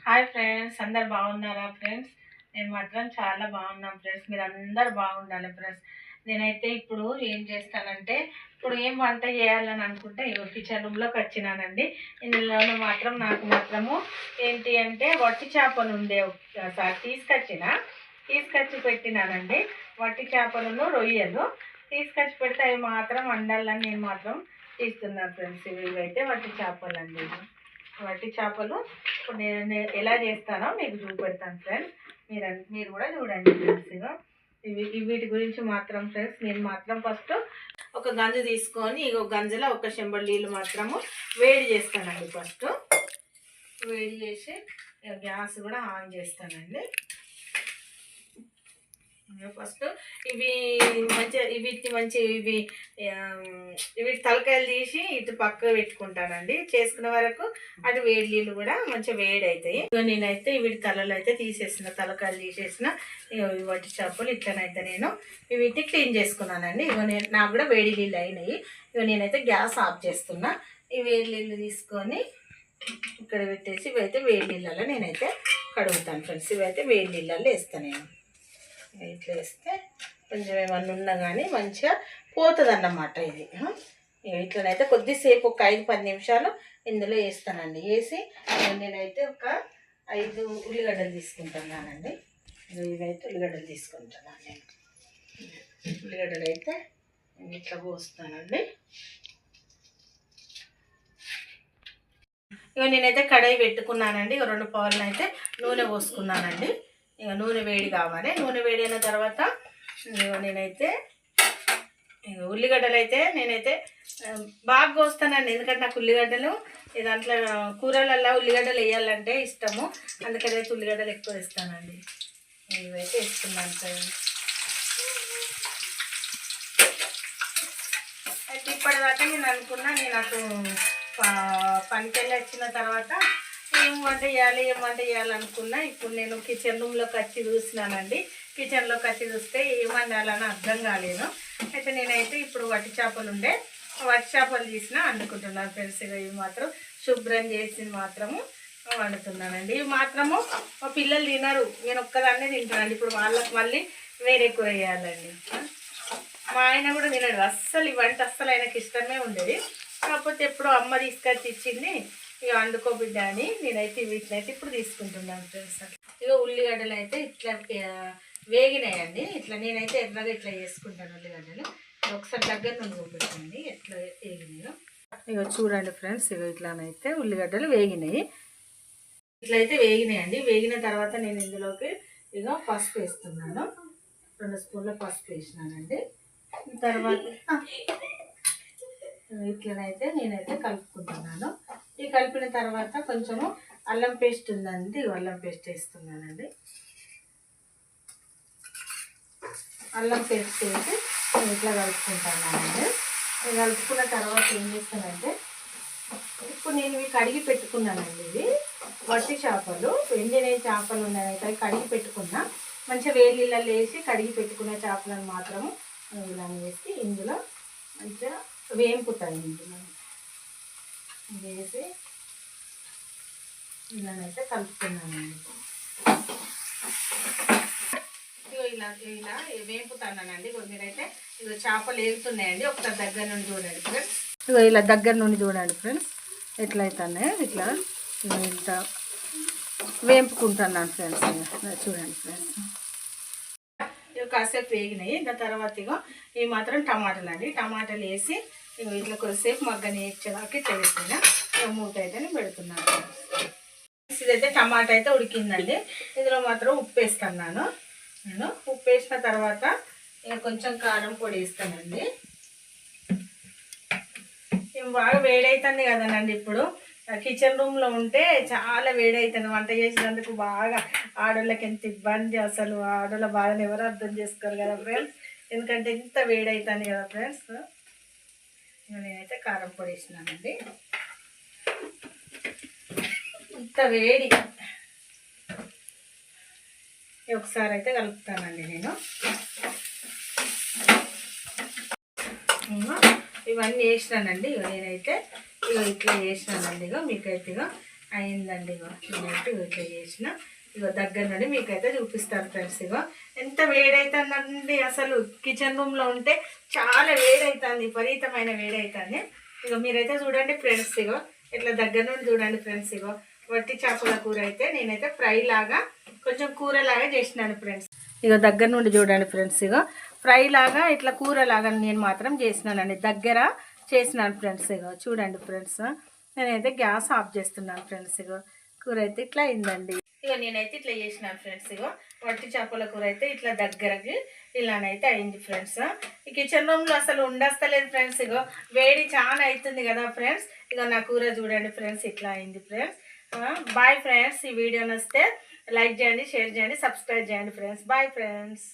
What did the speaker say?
Hi friends, అందరు బాగున్నారా friends? నేను మాత్రం చాలా బాగున్నాను ఫ్రెండ్స్. మీరు అందరు బాగుండాలి ఫ్రెండ్స్. నేనైతే ఇప్పుడు ఏం చేస్తానంటే, ఇప్పుడు ఏం వంట చేయాలని అనుకుంటే కిచెన్ రూమ్లోకి వచ్చినానండి. ఇందులో నాకు మాత్రము ఏంటి అంటే వట్టి చేపలు ఉండే ఒకసారి తీసుకొచ్చి పెట్టినానండి. వట్టి చేపలను రొయ్యలు తీసుకొచ్చి పెడితే అవి మాత్రం వండాలని నేను మాత్రం తీస్తున్నాను ఫ్రెండ్స్. ఇవైతే వట్టి చేపలు అండి. వట్టి చేపలు ఇప్పుడు నేను ఎలా చేస్తానో మీకు చూపెడతాను ఫ్రెండ్స్. మీరు కూడా చూడండి ఫ్రెండ్స్. వీటి గురించి మాత్రం ఫ్రెండ్స్, నేను మాత్రం ఫస్ట్ ఒక గంజు తీసుకొని గంజులో ఒక చెంబడి నీళ్ళు మాత్రము వేడి చేస్తానండి. ఫస్ట్ వేడి చేసి గ్యాస్ కూడా ఆన్ చేస్తానండి. ఫస్ట్ ఇవి తలకాయలు తీసి ఇటు పక్క పెట్టుకుంటానండి. చేసుకునే వరకు అటు వేడి నీళ్ళు కూడా మంచిగా వేడి అవుతాయి. నేనైతే వీటి తలలు అయితే తీసేసిన, తలకాయలు తీసేసిన వట్టి చేపలు ఇట్లనైతే నేను వీటిని క్లీన్ చేసుకున్నానండి. నాకు కూడా వేడి నీళ్ళు అయినాయి. నేనైతే గ్యాస్ ఆఫ్ చేస్తున్నా. ఈ వేడి నీళ్ళు తీసుకొని ఇక్కడ పెట్టేసి ఇవైతే వేడి నీళ్ళల్లో నేనైతే కడుగుతాను ఫ్రెండ్స్. ఇవైతే వేడి నీళ్ళల్లో వేస్తాను నేను. ఇట్లా వేస్తే కొంచెం ఏమన్నా ఉన్నా కానీ మంచిగా పోతుంది అన్నమాట. ఇది ఇట్లనైతే కొద్దిసేపు ఒక 5-10 నిమిషాలు ఇందులో వేస్తానండి. వేసి నేనైతే ఒక 5 ఉల్లిగడ్డలు తీసుకుంటున్నానండి. ఇవైతే ఉల్లిగడ్డలు తీసుకుంటున్నాను నేను. ఉల్లిగడ్డలు అయితే ఇట్లా పోస్తానండి. నేనైతే కడాయి పెట్టుకున్నానండి. 2 పావులను అయితే నూనె పోసుకున్నానండి. నూనె వేడి కావాలి. నూనె వేడి అయిన తర్వాత నేనైతే ఉల్లిగడ్డలు అయితే నేనైతే బాగా కోస్తానండి. ఎందుకంటే నాకు ఉల్లిగడ్డలు దాంట్లో కూరలల్లో ఉల్లిగడ్డలు వేయాలంటే ఇష్టము. అందుకని అయితే ఉల్లిగడ్డలు ఎక్కువ వేస్తానండి. ఇవైతే వేస్తున్నాను సార్. అయితే ఇప్పటిదాకా నేను అనుకున్నా, నేను అటు పనికి వెళ్ళి వచ్చిన తర్వాత ఏం వంట చేయాలనుకున్నా. ఇప్పుడు నేను కిచెన్ రూమ్లోకి వచ్చి చూసినానండి. కిచెన్లోకి వచ్చి చూస్తే ఏం వండాలని అర్థం కాలేదు. అయితే నేనైతే ఇప్పుడు వట్టి చేపలు తీసిన వండుకుంటున్నాను ఫ్రెండ్స్. ఇవి మాత్రం శుభ్రం చేసి మాత్రము వండుతున్నానండి. ఇవి మాత్రము మా పిల్లలు తినరు, నేను ఒక్కదాన్నే తింటానండి. ఇప్పుడు వాళ్ళకి మళ్ళీ వేరే కూర వేయాలండి. మా ఆయన కూడా తినడు అస్సలు. ఈ వంట అస్సలు ఆయనకి ఇష్టమే ఉండేది. కాకపోతే ఎప్పుడో అమ్మ తీసుకొచ్చి ఇచ్చింది, ఇక వండుకో బిడ్డ అని నేనైతే వీటినైతే ఇప్పుడు తీసుకుంటున్నాను ఫ్రెండ్స్. ఇక ఉల్లిగడ్డలు అయితే ఇట్లా వేగినాయండి. ఇట్లా నేనైతే ఎర్రగా ఇట్లా చేసుకుంటాను ఉల్లిగడ్డలు. ఒకసారి దగ్గర నుండి చూపెట్టండి ఎట్లా వేగినాయో. ఇక చూడండి ఫ్రెండ్స్, ఇక ఇట్లానైతే ఉల్లిగడ్డలు వేగినాయి. ఇట్లయితే వేగినాయండి. వేగిన తర్వాత నేను ఇందులోకి ఇక పసుపు వేస్తున్నాను. 2 స్పూన్ల పసుపు వేసినానండి. తర్వాత ఇట్లనైతే నేనైతే కలుపుకుంటున్నాను. ఈ కలిపిన తర్వాత కొంచెము అల్లం పేస్ట్ ఉందండి, అల్లం పేస్ట్ వేస్తున్నానండి. అల్లం పేస్ట్ వేసి నేను ఇట్లా కలుపుకుంటున్నానండి. కలుపుకున్న తర్వాత ఏం చేస్తానంటే, ఇప్పుడు నేను ఇవి కడిగి పెట్టుకున్నానండి. ఇవి వట్టి చేపలు, ఎండిన చేపలు ఉన్నాయైతే కడిగి పెట్టుకున్నా. మంచిగా వేడి నీళ్ళల్లో వేసి కడిగి పెట్టుకున్న చేపలను మాత్రము ఇలా వేసి ఇందులో మంచిగా వేంపుతాను. ఇందులో వేసి ఇలానైతే కలుపుతున్నానండి. ఇలా వేపుతానండి. మీరైతే ఇక చేపలు వేగుతున్నాయండి. ఒకసారి దగ్గర నుండి చూడండి ఫ్రెండ్స్. ఇక ఇలా దగ్గర నుండి చూడండి ఫ్రెండ్స్, ఎట్లయితే ఇట్లా ఇంత వేపుకుంటున్నాను ఫ్రెండ్స్. చూడండి ఫ్రెండ్స్, ఇక కాసేపు వేగినాయి. దాని తర్వాత ఇక ఇవి మాత్రం టమాటాలు అండి. టమాటాలు వేసి ఇట్లా కొద్దిసేపు మగ్గనిచ్చేదాకా ఇట్లా వేసిన మూత అయితే పెడుతున్నాను. ఇదైతే టమాటా అయితే ఉడికిందండి. ఇందులో మాత్రం ఉప్పు వేస్తున్నాను నేను. ఉప్పు వేసిన తర్వాత ఇక కొంచెం కారం పొడి వేస్తానండి. బాగా వేడవుతుంది కదనండి. ఇప్పుడు కిచెన్ రూమ్లో ఉంటే చాలా వేడవుతుంది. వంట చేసినందుకు బాగా ఆడోళ్ళకి ఎంత ఇబ్బంది అసలు. ఆడోళ్ళ బాధను ఎవరు అర్థం చేసుకోరు కదా ఫ్రెండ్స్. ఎందుకంటే ఎంత వేడవుతుంది కదా ఫ్రెండ్స్. నేనైతే కారం పొడి వేసినానండి. ఇంత వేడి ఒకసారి అయితే కలుపుతానండి నేను. ఇవన్నీ వేసినానండి. నేనైతే ఇట్లా వేసినానండి. మీకైతే అయిందండి. ఇగో నేనైతే ఇట్లా చేసిన. ఇగో దగ్గర నుండి మీకైతే చూపిస్తాను ఫ్రెండ్స్. ఇగో ఎంత వేడవుతుందండి, అసలు కిచెన్ రూమ్లో ఉంటే చాలా వేడవుతుంది, విపరీతమైన వేడవుతుంది. ఇగో మీరైతే చూడండి ఫ్రెండ్స్. ఇగో ఇట్లా దగ్గర నుండి చూడండి ఫ్రెండ్స్. ఇగో వట్టి చేపల కూర అయితే నేనైతే ఫ్రై లాగా కొంచెం కూరలాగా చేసినాను ఫ్రెండ్స్. ఇగో దగ్గర నుండి చూడండి ఫ్రెండ్స్. ఇగో ఫ్రై లాగా ఇట్లా కూరలాగా నేను మాత్రం చేసినానండి, దగ్గర చేసినాను ఫ్రెండ్స్. ఇగో చూడండి ఫ్రెండ్స్, నేనైతే గ్యాస్ ఆఫ్ చేస్తున్నాను ఫ్రెండ్స్. ఇగో కూర అయితే ఇట్లా అయిందండి. ఇగో నేనైతే ఇట్లా చేసినాను ఫ్రెండ్స్. ఇగో వట్టి చేపల కూర అయితే ఇట్లా దగ్గరకి ఇలానైతే అయింది ఫ్రెండ్స్. ఈ కిచెన్ రూమ్లో అసలు ఉండస్తలేదు ఫ్రెండ్స్. ఇగో వేడి చాలా అవుతుంది కదా ఫ్రెండ్స్. ఇగో నా కూర చూడండి ఫ్రెండ్స్, ఇట్లా అయింది ఫ్రెండ్స్. Bye friends. ఈ వీడియో నచ్చితే లైక్ చేయండి, షేర్ చేయండి, సబ్స్క్రైబ్ చేయండి ఫ్రెండ్స్. Bye friends.